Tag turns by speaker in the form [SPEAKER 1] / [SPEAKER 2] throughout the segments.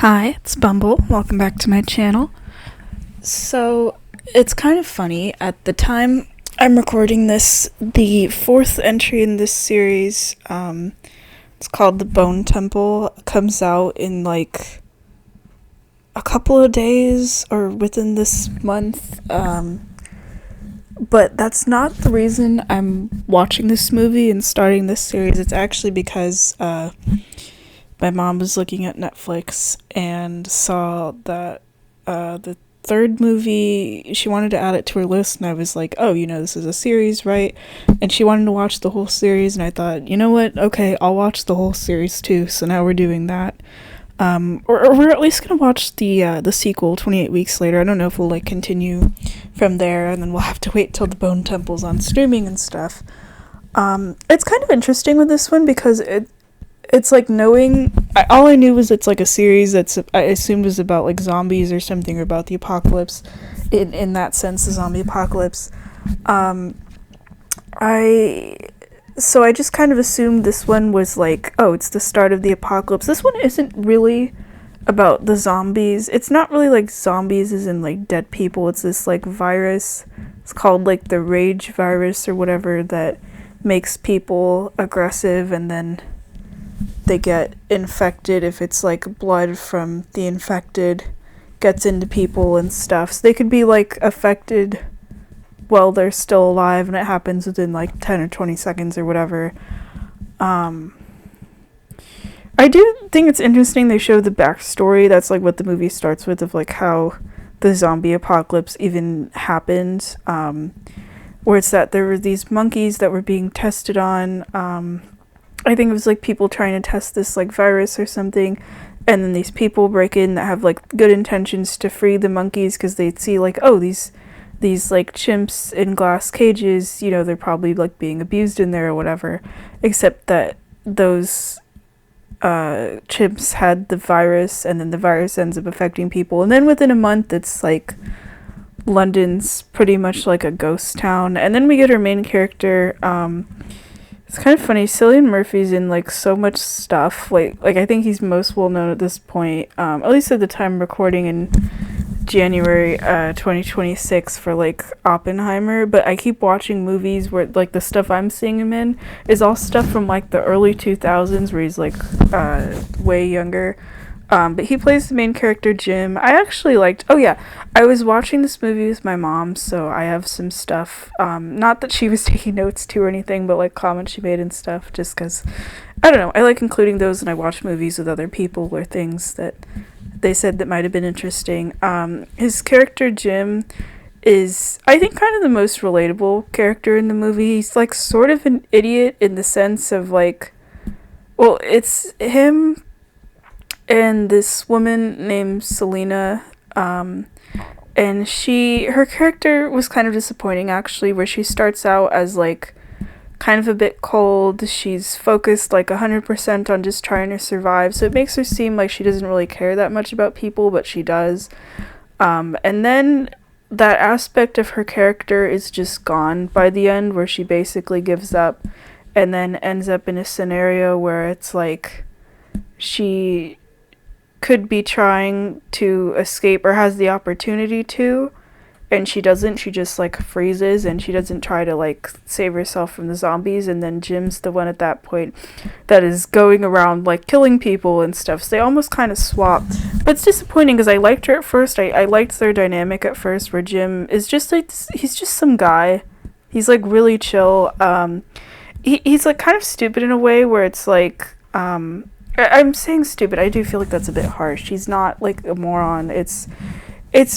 [SPEAKER 1] Hi, it's Bumble. Welcome back to my channel. So, it's kind of funny. At the time I'm recording this, the fourth entry in this series, it's called The Bone Temple, comes out in like a couple of days or within this month. But that's not the reason I'm watching this movie and starting this series. It's actually because my mom was looking at Netflix and saw that the third movie, she wanted to add it to her list, and I was like, oh, this is a series, right? And she wanted to watch the whole series, and I thought, you know what? Okay, I'll watch the whole series too. So now we're doing that. Or we're at least gonna watch the sequel 28 weeks later. I don't know if we'll like continue from there, and then we'll have to wait till the Bone Temple's on streaming and stuff. It's kind of interesting with this one because it's like knowing all I knew was it's like a series that's I assumed was about like zombies or something, or about the apocalypse, in that sense, the zombie apocalypse. I just kind of assumed this one was like, oh, it's the start of the apocalypse. This one isn't really about the zombies. It's not really like zombies as in like dead people. It's this like virus. It's called like the rage virus or whatever, that makes people aggressive, and then they get infected if it's like blood from the infected gets into people and stuff. So they could be like affected while they're still alive, and it happens within like 10 or 20 seconds or whatever. I do think it's interesting they show the backstory. That's like what the movie starts with, of like how the zombie apocalypse even happened. Where it's that there were these monkeys that were being tested on. I think it was like people trying to test this like virus or something, and then these people break in that have like good intentions to free the monkeys because they see like, oh, these like chimps in glass cages, they're probably like being abused in there or whatever, except that those chimps had the virus, and then the virus ends up affecting people, and then within a month it's like London's pretty much like a ghost town. And then we get our main character. It's kind of funny. Cillian Murphy's in like so much stuff. Like I think he's most well known at this point. At least at the time recording in January 2026 for like Oppenheimer. But I keep watching movies where like the stuff I'm seeing him in is all stuff from like the early 2000s, where he's like way younger. But he plays the main character, Jim. I actually liked... Oh, yeah. I was watching this movie with my mom, so I have some stuff. Not that she was taking notes to or anything, but, like, comments she made and stuff, just because... I don't know. I like including those when I watch movies with other people, or things that they said that might have been interesting. His character, Jim, is, I think, kind of the most relatable character in the movie. He's, like, sort of an idiot in the sense of, like... Well, it's him and this woman named Selena, and her character was kind of disappointing, actually, where she starts out as like kind of a bit cold. She's focused like 100% on just trying to survive, so it makes her seem like she doesn't really care that much about people, but she does. And then that aspect of her character is just gone by the end, where she basically gives up, and then ends up in a scenario where it's like she could be trying to escape, or has the opportunity to, and she doesn't. She just like freezes, and she doesn't try to like save herself from the zombies, and then Jim's the one at that point that is going around like killing people and stuff. So they almost kind of swap, but it's disappointing because I liked her at first. I liked their dynamic at first, where Jim is just like, he's just some guy. He's like really chill. He's like kind of stupid in a way, where it's like I'm saying stupid. I do feel like that's a bit harsh. He's not like a moron. It's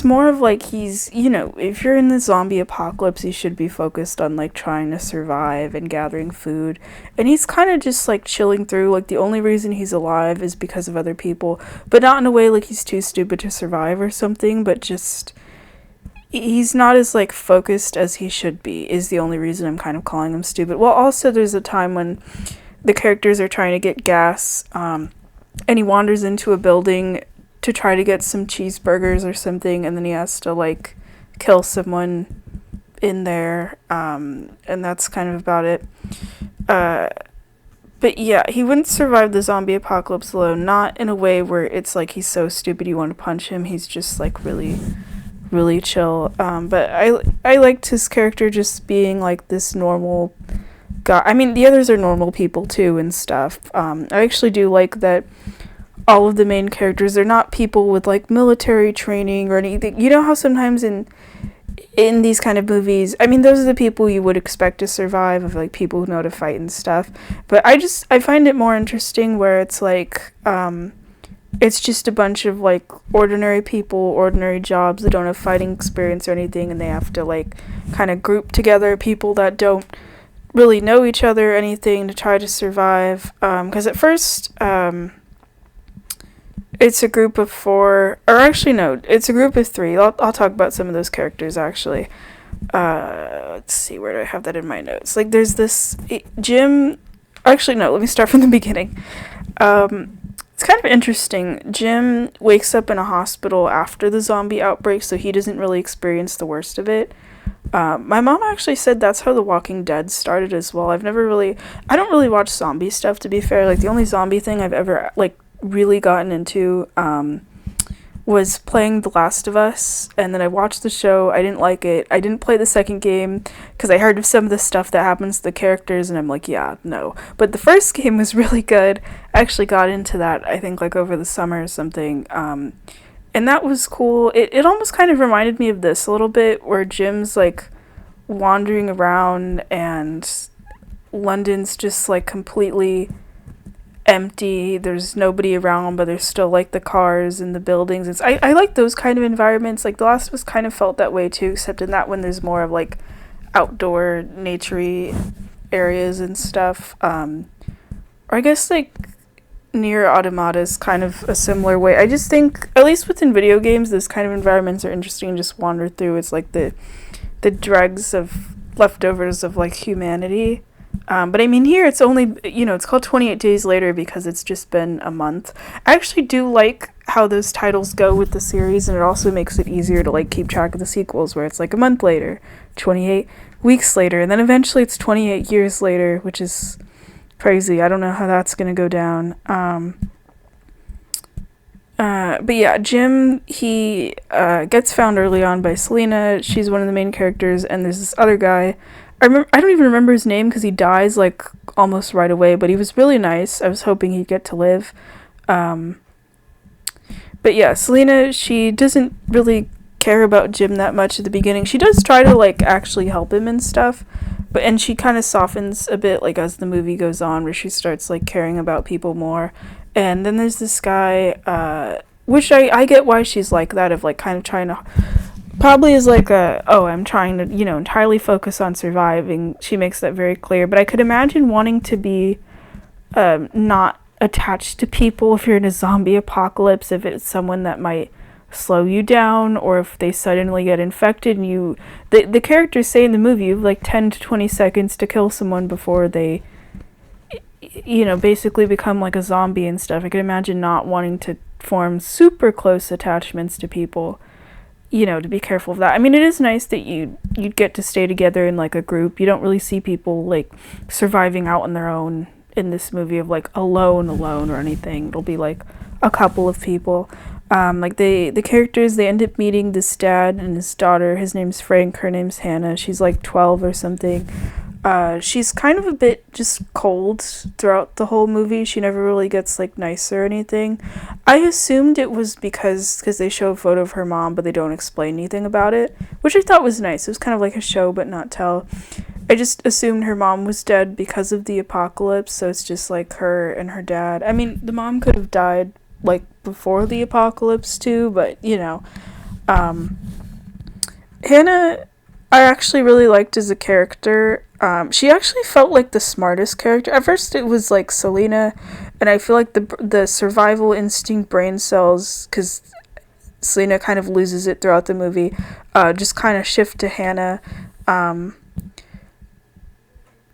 [SPEAKER 1] more of like he's, if you're in the zombie apocalypse, you should be focused on like trying to survive and gathering food. And he's kind of just like chilling through. Like the only reason he's alive is because of other people, but not in a way like he's too stupid to survive or something, but just he's not as like focused as he should be, is the only reason I'm kind of calling him stupid. Well, also there's a time when the characters are trying to get gas, and he wanders into a building to try to get some cheeseburgers or something, and then he has to like kill someone in there, and that's kind of about it. But yeah, he wouldn't survive the zombie apocalypse alone. Not in a way where it's like he's so stupid you want to punch him. He's just like really chill. But I liked his character just being like this normal guy. I mean, the others are normal people too and stuff. I actually do like that all of the main characters, they're not people with like military training or anything. You know how sometimes in these kind of movies, I mean, those are the people you would expect to survive, of like people who know to fight and stuff. But I find it more interesting where it's like it's just a bunch of like ordinary people, ordinary jobs that don't have fighting experience or anything, and they have to like kind of group together people that don't really know each other or anything to try to survive. Because at first, it's a group of four, or actually no, it's a group of three. I'll talk about some of those characters actually. Let's see, where do I have that in my notes? Like there's this Jim. Actually no, let me start from the beginning. It's kind of interesting. Jim wakes up in a hospital after the zombie outbreak, so he doesn't really experience the worst of it. My mom actually said that's how The Walking Dead started as well. I don't really watch zombie stuff, to be fair. Like the only zombie thing I've ever like really gotten into was playing The Last of Us, and then I watched the show. I didn't like it. I didn't play the second game because I heard of some of the stuff that happens to the characters, and I'm like, yeah, no. But the first game was really good. I actually got into that, I think, like over the summer or something, and that was cool. It almost kind of reminded me of this a little bit, where Jim's like wandering around and London's just like completely empty. There's nobody around, but there's still like the cars and the buildings. I like those kind of environments. Like The Last of Us kind of felt that way too, except in that one there's more of like outdoor naturey areas and stuff. Or I guess like Nier Automata is kind of a similar way. I just think, at least within video games, those kind of environments are interesting to just wander through. It's like the dregs of leftovers of like humanity. But I mean, here it's only, it's called 28 Days Later because it's just been a month. I actually do like how those titles go with the series, and it also makes it easier to like keep track of the sequels, where it's like a month later, 28 weeks later, and then eventually it's 28 years later, which is crazy. I don't know how that's gonna go down. But yeah, Jim, he gets found early on by Selena. She's one of the main characters, and there's this other guy. I don't even remember his name because he dies like almost right away, but he was really nice. I was hoping he'd get to live. But yeah, Selena, she doesn't really care about Jim that much at the beginning. She does try to like actually help him and stuff, and she kind of softens a bit like as the movie goes on, where she starts like caring about people more. And then there's this guy, which I get why she's like that, of like kind of trying to, probably is like I'm trying to, entirely focus on surviving. She makes that very clear. But I could imagine wanting to be not attached to people if you're in a zombie apocalypse, if it's someone that might slow you down, or if they suddenly get infected and the characters say in the movie you have like 10 to 20 seconds to kill someone before they basically become like a zombie and stuff. I could imagine not wanting to form super close attachments to people, to be careful of that. I mean, it is nice that you'd get to stay together in like a group. You don't really see people like surviving out on their own in this movie, of like alone or anything. It'll be like a couple of people. Like the characters, they end up meeting this dad and his daughter. His name's Frank, her name's Hannah. She's like 12 or something. She's kind of a bit just cold throughout the whole movie. She never really gets like nice or anything. I assumed it was because they show a photo of her mom, but they don't explain anything about it, which I thought was nice. It was kind of like a show but not tell. I just assumed her mom was dead because of the apocalypse, so it's just like her and her dad. I mean, the mom could have died like before the apocalypse too, but Hannah, I actually really liked as a character. She actually felt like the smartest character. At first it was like Selena, and I feel like the survival instinct brain cells, because Selena kind of loses it throughout the movie, just kind of shift to Hannah.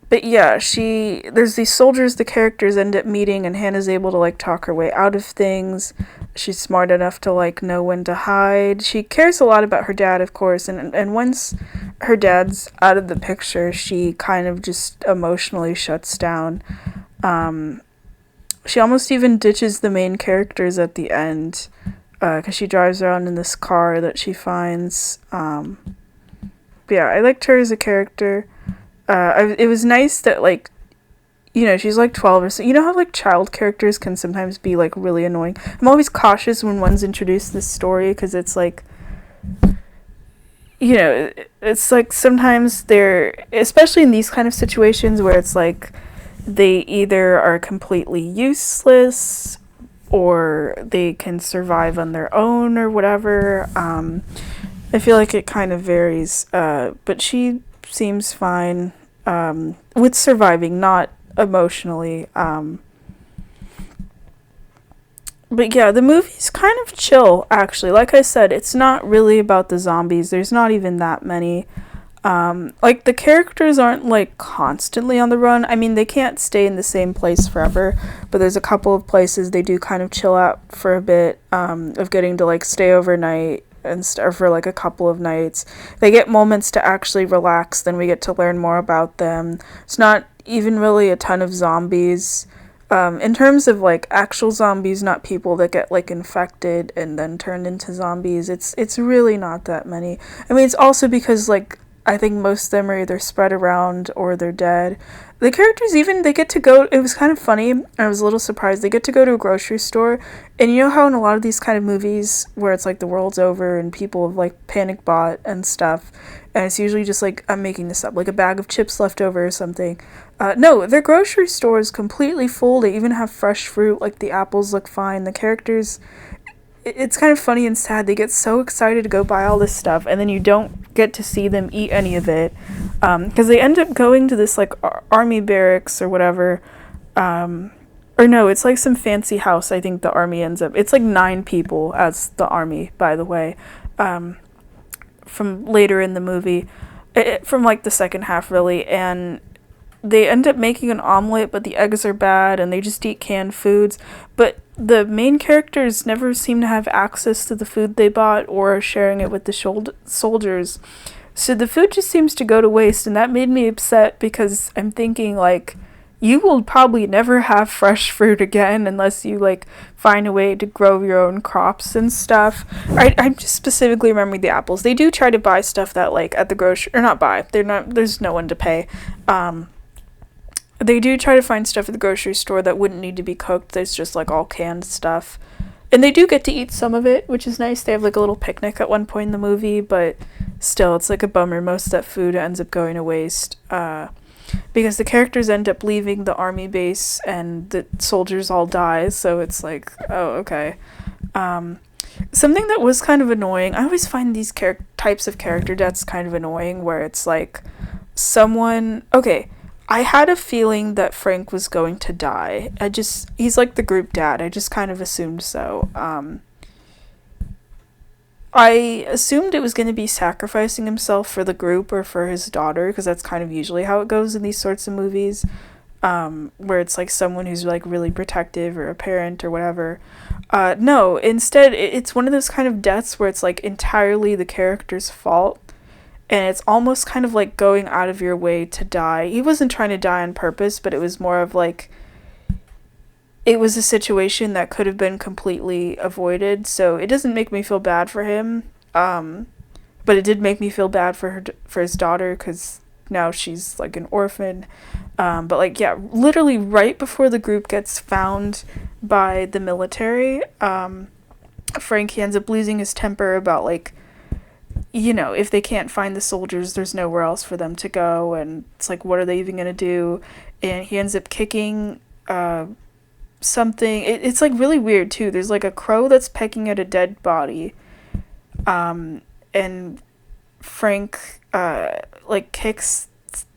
[SPEAKER 1] But yeah, there's these soldiers the characters end up meeting, and Hannah's able to like talk her way out of things. She's smart enough to like know when to hide. She cares a lot about her dad, of course, and once her dad's out of the picture, she kind of just emotionally shuts down. Um, she almost even ditches the main characters at the end because she drives around in this car that she finds. But yeah, I liked her as a character. It was nice that, like, she's like 12 or so. You know how, like, child characters can sometimes be, like, really annoying? I'm always cautious when one's introduced this story because it's like, it's like sometimes they're, especially in these kind of situations where it's like they either are completely useless or they can survive on their own or whatever. I feel like it kind of varies, but she seems fine with surviving, not emotionally. But yeah, the movie's kind of chill, actually. Like I said, it's not really about the zombies. There's not even that many. Like, the characters aren't, like, constantly on the run. I mean, they can't stay in the same place forever, but there's a couple of places they do kind of chill out for a bit, of getting to, like, stay overnight and for, like, a couple of nights. They get moments to actually relax, then we get to learn more about them. It's not even really a ton of zombies. In terms of, like, actual zombies, not people that get, like, infected and then turned into zombies, it's really not that many. I mean, it's also because, like, I think most of them are either spread around or they're dead. The characters even, they get to go, it was kind of funny, I was a little surprised, they get to go to a grocery store, and you know how in a lot of these kind of movies where it's like the world's over and people have, like, panic bought and stuff, and it's usually just like, I'm making this up, like a bag of chips left over or something. No, their grocery store is completely full. They even have fresh fruit, like the apples look fine. The characters, it's kind of funny and sad. They get so excited to go buy all this stuff, and then you don't get to see them eat any of it. Because they end up going to this, like, army barracks or whatever. Or no, it's like some fancy house, I think the army ends up. It's like 9 people as the army, by the way, from later in the movie. From, like, the second half, really, and they end up making an omelet, but the eggs are bad, and they just eat canned foods. But the main characters never seem to have access to the food they bought or sharing it with the soldiers. So the food just seems to go to waste, and that made me upset because I'm thinking, like, you will probably never have fresh fruit again unless you, like, find a way to grow your own crops and stuff. I'm just specifically remembering the apples. They do try to buy stuff that, like, at the grocery, or not buy, there's no one to pay. They do try to find stuff at the grocery store that wouldn't need to be cooked. There's just, like, all canned stuff. And they do get to eat some of it, which is nice. They have, like, a little picnic at one point in the movie, but still, it's, like, a bummer. Most of that food ends up going to waste. Because the characters end up leaving the army base and the soldiers all die, so it's like, oh, okay. Something that was kind of annoying, I always find these types of character deaths kind of annoying, where it's like, I had a feeling that Frank was going to die. He's like the group dad. I just kind of assumed so. I assumed it was going to be sacrificing himself for the group or for his daughter, because that's kind of usually how it goes in these sorts of movies, where it's like someone who's like really protective or a parent or whatever. No, instead, it's one of those kind of deaths where it's like entirely the character's fault. And it's almost kind of like going out of your way to die. He wasn't trying to die on purpose, but it was more of like, it was a situation that could have been completely avoided. So it doesn't make me feel bad for him. But it did make me feel bad for his daughter, because now she's like an orphan. But like, yeah, literally right before the group gets found by the military, Frank, he ends up losing his temper about like, if they can't find the soldiers, there's nowhere else for them to go, and it's like, what are they even going to do? And he ends up kicking something. It's like really weird too. There's like a crow that's pecking at a dead body, and Frank like kicks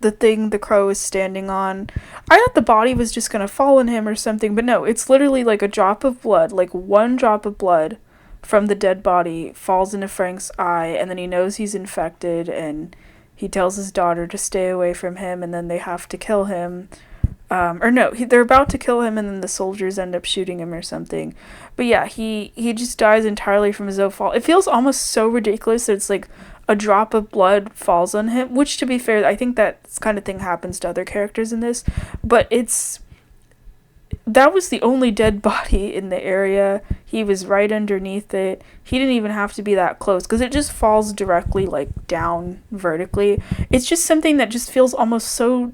[SPEAKER 1] the thing the crow is standing on. I thought the body was just going to fall on him or something, but no, it's literally like a drop of blood, like one drop of blood from the dead body falls into Frank's eye, and then he knows he's infected, and he tells his daughter to stay away from him, and then they have to kill him. They're about to kill him, and then the soldiers end up shooting him or something. But yeah, he just dies entirely from his own fault. It feels almost so ridiculous that it's like a drop of blood falls on him, which, to be fair, I think that kind of thing happens to other characters in this, but it's that was the only dead body in the area. He was right underneath it. He didn't even have to be that close because it just falls directly like down vertically. It's just something that just feels almost so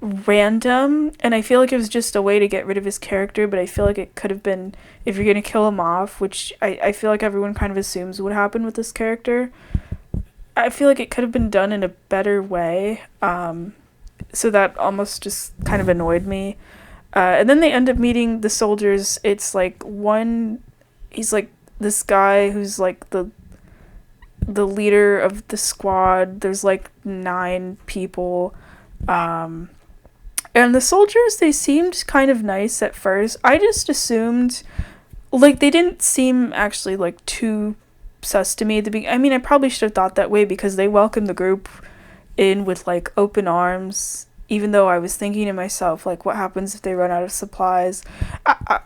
[SPEAKER 1] random, and I feel like it was just a way to get rid of his character, but I feel like it could have been, if you're gonna kill him off, which I feel like everyone kind of assumes would happen with this character, I feel like it could have been done in a better way. So that almost just kind of annoyed me. And then they end up meeting the soldiers. It's like he's like this guy who's like the leader of the squad. There's like 9 people. And the soldiers, they seemed kind of nice at first. I just assumed, like, they didn't seem actually, like, too sus to me at the beginning. I mean, I probably should have thought that way because they welcomed the group in with, like, open arms, even though I was thinking to myself, like, what happens if they run out of supplies?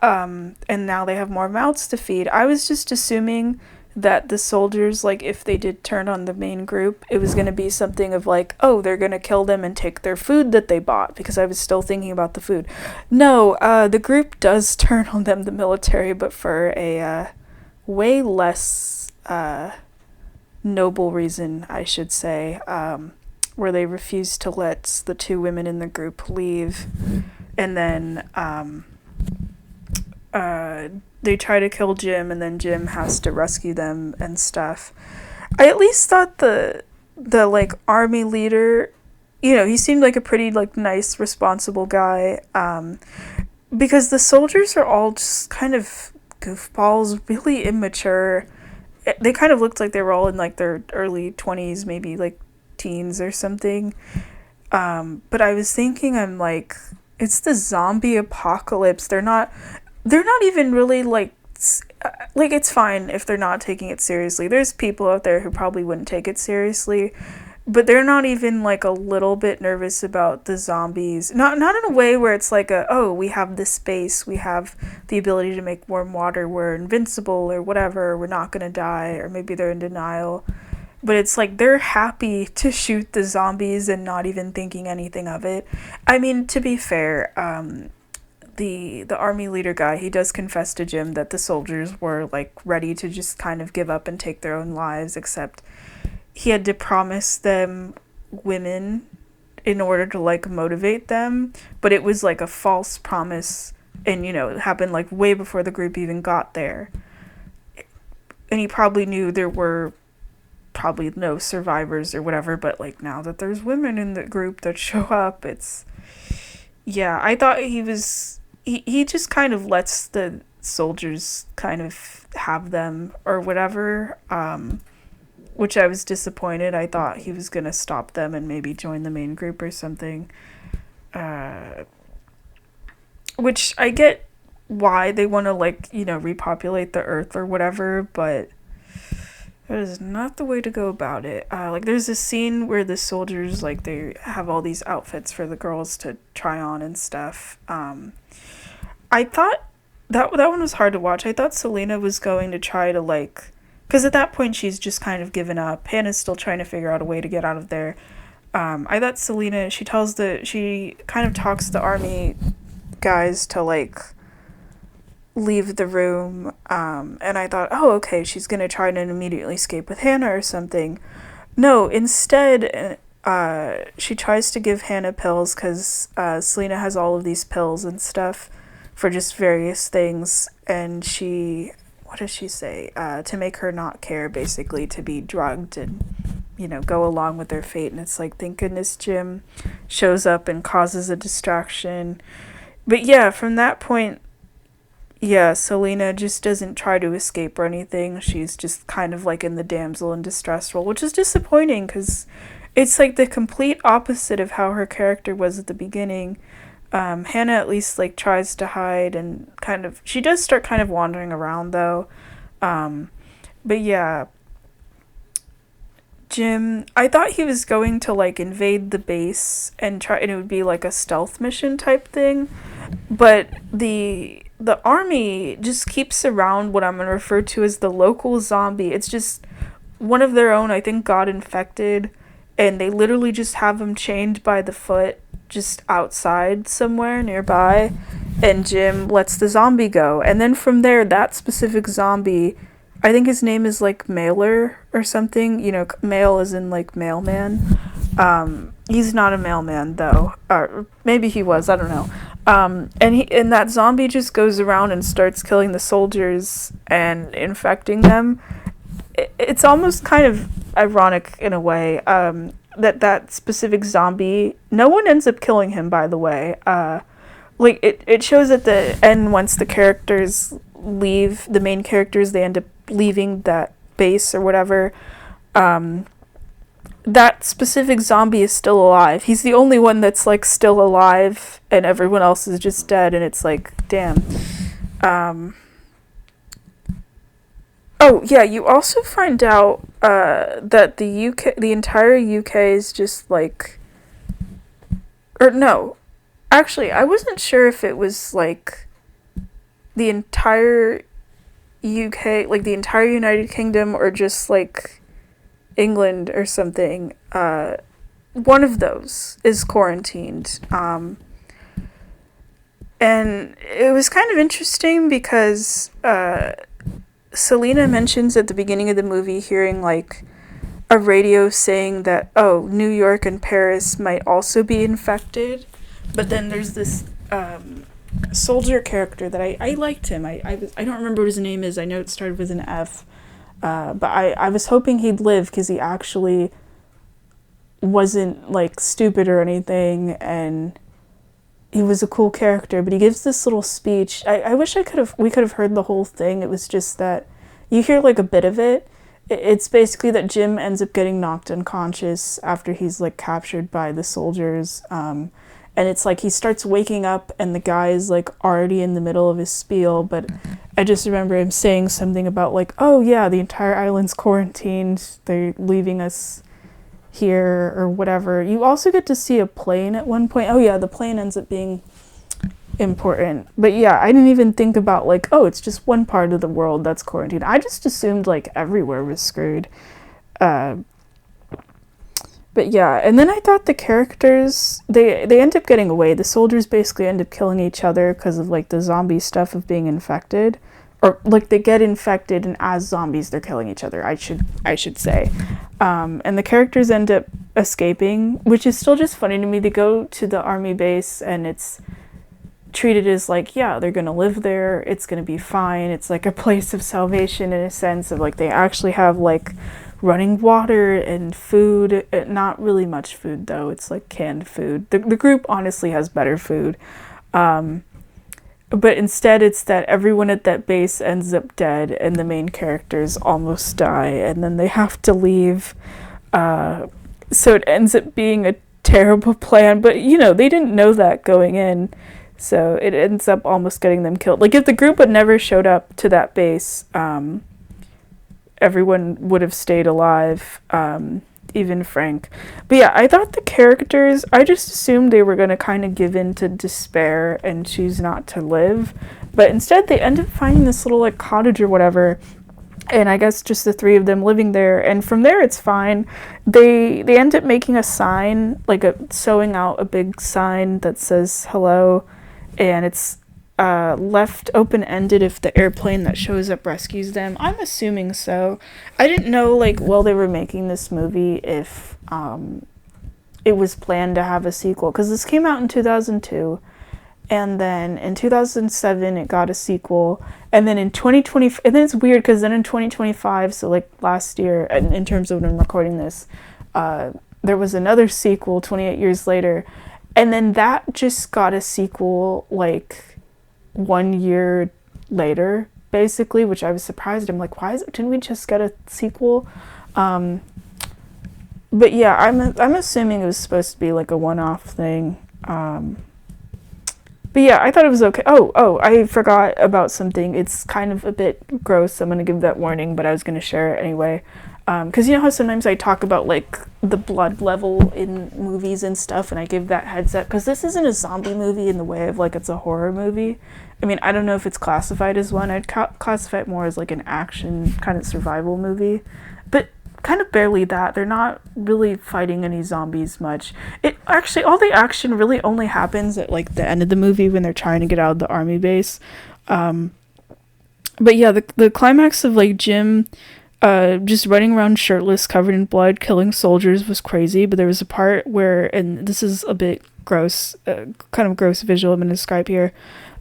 [SPEAKER 1] And now they have more mouths to feed. I was just assuming that the soldiers, like, if they did turn on the main group, it was going to be something of like, oh, they're going to kill them and take their food that they bought, because I was still thinking about the food. No, the group does turn on them, the military, but for a way less noble reason, I should say, where they refuse to let the 2 women in the group leave, and then they try to kill Jim, and then Jim has to rescue them and stuff. I at least thought the like army leader, you know, he seemed like a pretty like nice, responsible guy. Because the soldiers are all just kind of goofballs, really immature. They kind of looked like they were all in like their early 20s, maybe like teens or something. But I was thinking, I'm like, it's the zombie apocalypse. They're not even really like it's fine if they're not taking it seriously. There's people out there who probably wouldn't take it seriously, but they're not even like a little bit nervous about the zombies. Not in a way where it's like oh, we have this space, we have the ability to make warm water, we're invincible or whatever, we're not gonna die, or maybe they're in denial. But it's like they're happy to shoot the zombies and not even thinking anything of it. I mean, to be fair, the army leader guy, he does confess to Jim that the soldiers were like ready to just kind of give up and take their own lives, except he had to promise them women in order to like motivate them, but it was like a false promise, and you know, it happened like way before the group even got there. And he probably knew there were probably no survivors or whatever, but like now that there's women in the group that show up, it's, yeah, I thought he just kind of lets the soldiers kind of have them or whatever, which I was disappointed. I thought he was gonna stop them and maybe join the main group or something, which I get why they want to, like, you know, repopulate the earth or whatever, but that is not the way to go about it. Like, there's this scene where the soldiers, like, they have all these outfits for the girls to try on and stuff. I thought that one was hard to watch. I thought Selena was going to try to, like, because at that point she's just kind of given up. Hannah's still trying to figure out a way to get out of there. I thought Selena, she kind of talks the army guys to, like, leave the room, and I thought, oh, okay, she's gonna try to immediately escape with Hannah or something. No, instead, she tries to give Hannah pills, because Selena has all of these pills and stuff for just various things, and what does she say? To make her not care, basically, to be drugged and, you know, go along with their fate. And it's like, thank goodness Jim shows up and causes a distraction. But yeah, from that point, yeah, Selena just doesn't try to escape or anything. She's just kind of like in the damsel in distress role, which is disappointing because it's like the complete opposite of how her character was at the beginning. Hannah at least like tries to hide and kind of, she does start kind of wandering around though. But yeah, Jim, I thought he was going to like invade the base and it would be like a stealth mission type thing, but the army just keeps around what I'm going to refer to as the local zombie. It's just one of their own, I think, got infected, and they literally just have him chained by the foot just outside somewhere nearby, and Jim lets the zombie go. And then from there, that specific zombie, I think his name is like Mailer or something. You know, mail is in like mailman. He's not a mailman though. Or maybe he was. I don't know. And that zombie just goes around and starts killing the soldiers and infecting them. It's almost kind of ironic in a way. That specific zombie, no one ends up killing him, by the way. Like it shows at the end, once the characters leave, the main characters, they end up leaving that base or whatever. That specific zombie is still alive. He's the only one that's like still alive, and everyone else is just dead. And it's like, damn. Oh yeah, you also find out that the entire UK is just like, or no, actually, I wasn't sure if it was like the entire UK, like the entire United Kingdom, or just like England or something. One of those is quarantined. And it was kind of interesting because Selena mentions at the beginning of the movie hearing like a radio saying that, oh, New York and Paris might also be infected. But then there's this soldier character that I liked him. I don't remember what his name is. I know it started with an F. But I was hoping he'd live because he actually wasn't like stupid or anything, and he was a cool character. But he gives this little speech. I wish we could have heard the whole thing. It was just that you hear like a bit of it. It's basically that Jim ends up getting knocked unconscious after he's like captured by the soldiers. And it's like he starts waking up and the guy is like already in the middle of his spiel. But I just remember him saying something about like, oh yeah, the entire island's quarantined. They're leaving us here or whatever. You also get to see a plane at one point. Oh yeah, the plane ends up being important. But yeah, I didn't even think about like, oh, it's just one part of the world that's quarantined. I just assumed like everywhere was screwed. But yeah, and then I thought the characters, they end up getting away. The soldiers basically end up killing each other because of like the zombie stuff of being infected. Or like they get infected and as zombies they're killing each other, I should say. And the characters end up escaping, which is still just funny to me. They go to the army base and it's treated as like, yeah, they're gonna live there, it's gonna be fine. It's like a place of salvation in a sense of like they actually have like running water and food. Not really much food though, it's like canned food. The group honestly has better food. But instead it's that everyone at that base ends up dead and the main characters almost die and then they have to leave. So it ends up being a terrible plan, but you know, they didn't know that going in. So it ends up almost getting them killed. Like if the group had never showed up to that base, everyone would have stayed alive, even Frank. But yeah, I thought the characters, I just assumed they were going to kind of give in to despair and choose not to live. But instead they end up finding this little like cottage or whatever. And I guess just the three of them living there. And from there it's fine. They end up making a sign, like sewing out a big sign that says hello. And it's left open-ended if the airplane that shows up rescues them. I'm assuming so. I didn't know, like, while they were making this movie if it was planned to have a sequel. Because this came out in 2002. And then in 2007, it got a sequel. And then in 2020... And then it's weird because then in 2025, so, like, last year, in terms of when I'm recording this, there was another sequel 28 years later. And then that just got a sequel, like, 1 year later, basically, which I was surprised. I'm like, didn't we just get a sequel? But yeah, I'm assuming it was supposed to be, like, a one-off thing. But yeah, I thought it was okay. Oh, I forgot about something. It's kind of a bit gross. I'm going to give that warning, but I was going to share it anyway. Because you know how sometimes I talk about, like, the blood level in movies and stuff, and I give that heads up? Because this isn't a zombie movie in the way of, like, it's a horror movie. I mean, I don't know if it's classified as one. I'd classify it more as, like, an action kind of survival movie. But kind of barely that. They're not really fighting any zombies much. It actually, all the action really only happens at like the end of the movie when they're trying to get out of the army base. But yeah, the climax of like Jim just running around shirtless, covered in blood, killing soldiers was crazy. But there was a part where, and this is a bit gross, kind of gross visual I'm going to describe here.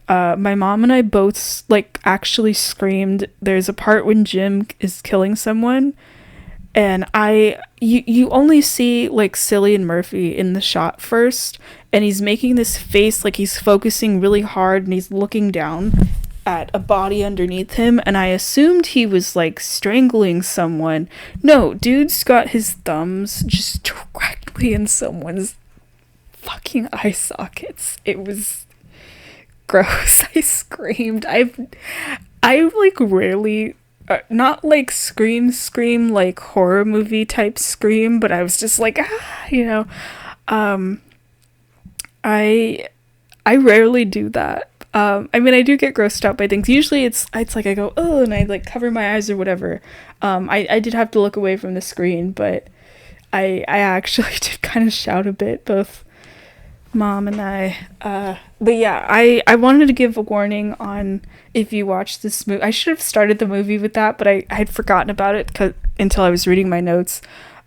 [SPEAKER 1] My mom and I both like actually screamed. There's a part when Jim is killing someone, and you only see like Cillian Murphy in the shot first, and he's making this face like he's focusing really hard, and he's looking down at a body underneath him, and I assumed he was like strangling someone. No, dude's got his thumbs just directly in someone's fucking eye sockets. It was gross. I screamed. I like rarely not like scream like horror movie type scream, but I was just like I rarely do that. I mean, I do get grossed out by things. Usually it's like I go, oh, and I like cover my eyes or whatever. I did have to look away from the screen, but I actually did kind of shout a bit, both Mom and I. But yeah, I wanted to give a warning on if you watch this movie. I should have started the movie with that, but I had forgotten about it until I was reading my notes.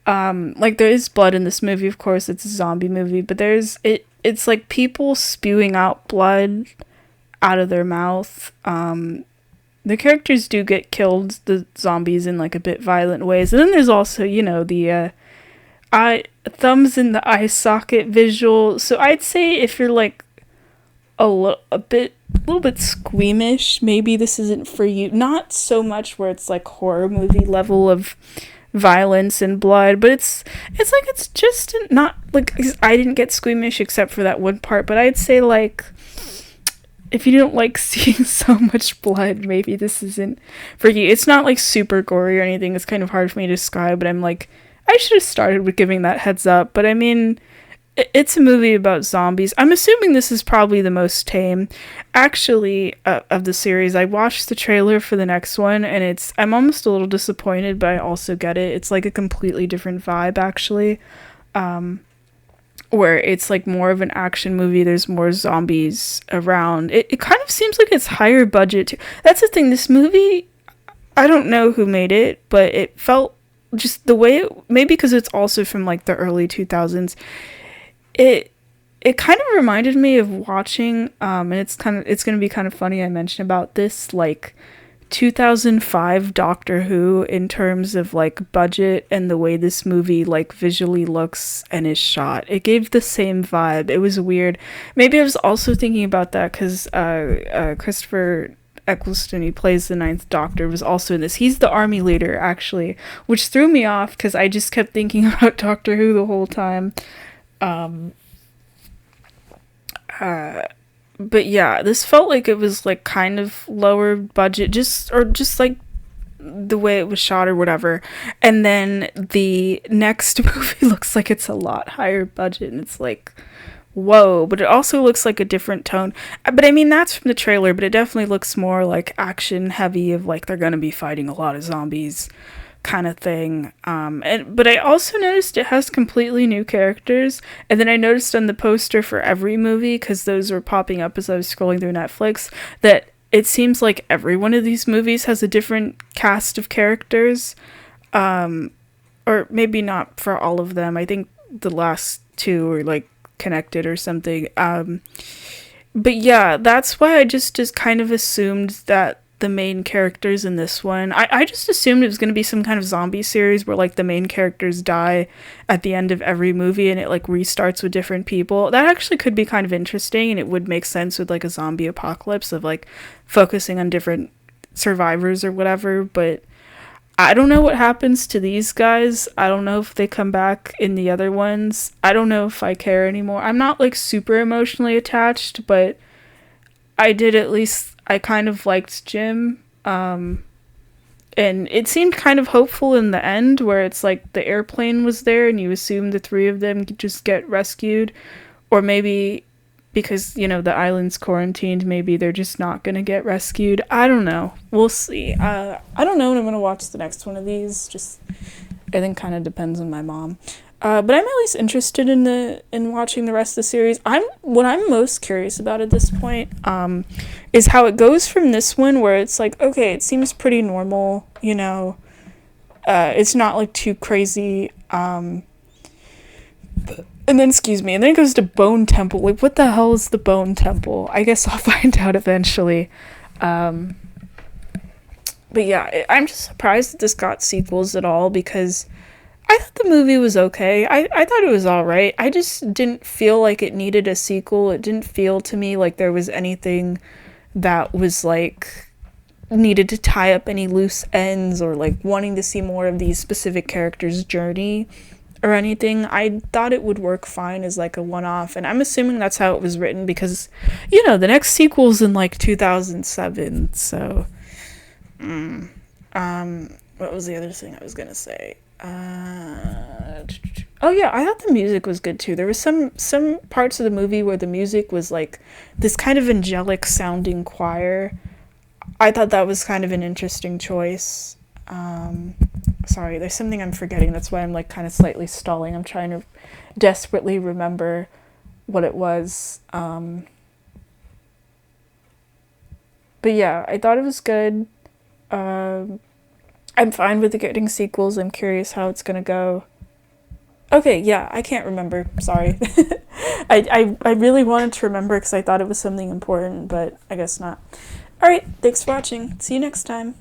[SPEAKER 1] Like there is blood in this movie, of course. It's a zombie movie, but it's like people spewing out blood out of their mouth. The characters do get killed, the zombies, in like a bit violent ways. And then there's also, the eye thumbs in the eye socket visual. So I'd say if you're like a little bit squeamish, maybe this isn't for you. Not so much where it's like horror movie level of violence and blood, but it's like it's just not like, I didn't get squeamish except for that one part, but I'd say like if you don't like seeing so much blood, maybe this isn't for you. It's not like super gory or anything. It's kind of hard for me to describe, but I'm like, I should have started with giving that heads up. But I mean, it's a movie about zombies. I'm assuming this is probably the most tame, actually, of the series. I watched the trailer for the next one, and I'm almost a little disappointed, but I also get it. It's like a completely different vibe, actually. Where it's like more of an action movie. There's more zombies around. It kind of seems like it's higher budget too. That's the thing. This movie, I don't know who made it, but it felt just the way maybe because it's also from like the early 2000s. It kind of reminded me of watching, and it's going to be kind of funny I mentioned about this, like 2005 Doctor Who in terms of like budget and the way this movie like visually looks and is shot. It gave the same vibe. It was weird. Maybe I was also thinking about that because Christopher Eccleston, he plays the Ninth Doctor, was also in this. He's the army leader, actually, which threw me off because I just kept thinking about Doctor Who the whole time. But yeah, this felt like it was like kind of lower budget, just like the way it was shot or whatever. And then the next movie looks like it's a lot higher budget, and it's like, whoa, but it also looks like a different tone. But I mean, that's from the trailer, but it definitely looks more like action heavy, of like they're gonna be fighting a lot of zombies kind of thing. But I also noticed it has completely new characters, and then I noticed on the poster for every movie, because those were popping up as I was scrolling through Netflix, that it seems like every one of these movies has a different cast of characters, or maybe not for all of them. I think the last two are like connected or something. But yeah, that's why I just kind of assumed that the main characters in this one, I just assumed it was going to be some kind of zombie series where like the main characters die at the end of every movie and it like restarts with different people. That actually could be kind of interesting, and it would make sense with like a zombie apocalypse of like focusing on different survivors or whatever. But I don't know what happens to these guys. I don't know if they come back in the other ones. I don't know if I care anymore. I'm not like super emotionally attached, but I kind of liked Jim, and it seemed kind of hopeful in the end, where it's like the airplane was there and you assume the three of them could just get rescued, or maybe because, the island's quarantined, maybe they're just not gonna get rescued. I don't know. We'll see. I don't know when I'm gonna watch the next one of these. Just I think kind of depends on my mom. But I'm at least interested in watching the rest of the series. What I'm most curious about at this point is how it goes from this one where it's like, okay, it seems pretty normal, you know. It's not like too crazy. And then, excuse me, and then it goes to Bone Temple. Like, what the hell is the Bone Temple? I guess I'll find out eventually. But yeah, I'm just surprised that this got sequels at all because I thought the movie was okay. I thought it was alright. I just didn't feel like it needed a sequel. It didn't feel to me like there was anything that was like needed to tie up any loose ends or like wanting to see more of these specific characters' journey or anything. I thought it would work fine as like a one-off, and I'm assuming that's how it was written because, you know, the next sequel's in like 2007. So, what was the other thing I was gonna say? Oh yeah, I thought the music was good too. There was some parts of the movie where the music was like this kind of angelic sounding choir. I thought that was kind of an interesting choice. Sorry, there's something I'm forgetting. That's why I'm like kind of slightly stalling. I'm trying to desperately remember what it was. But yeah, I thought it was good. I'm fine with it getting sequels. I'm curious how it's gonna go. Okay, yeah, I can't remember. Sorry. I really wanted to remember because I thought it was something important, but I guess not. Alright, thanks for watching. See you next time.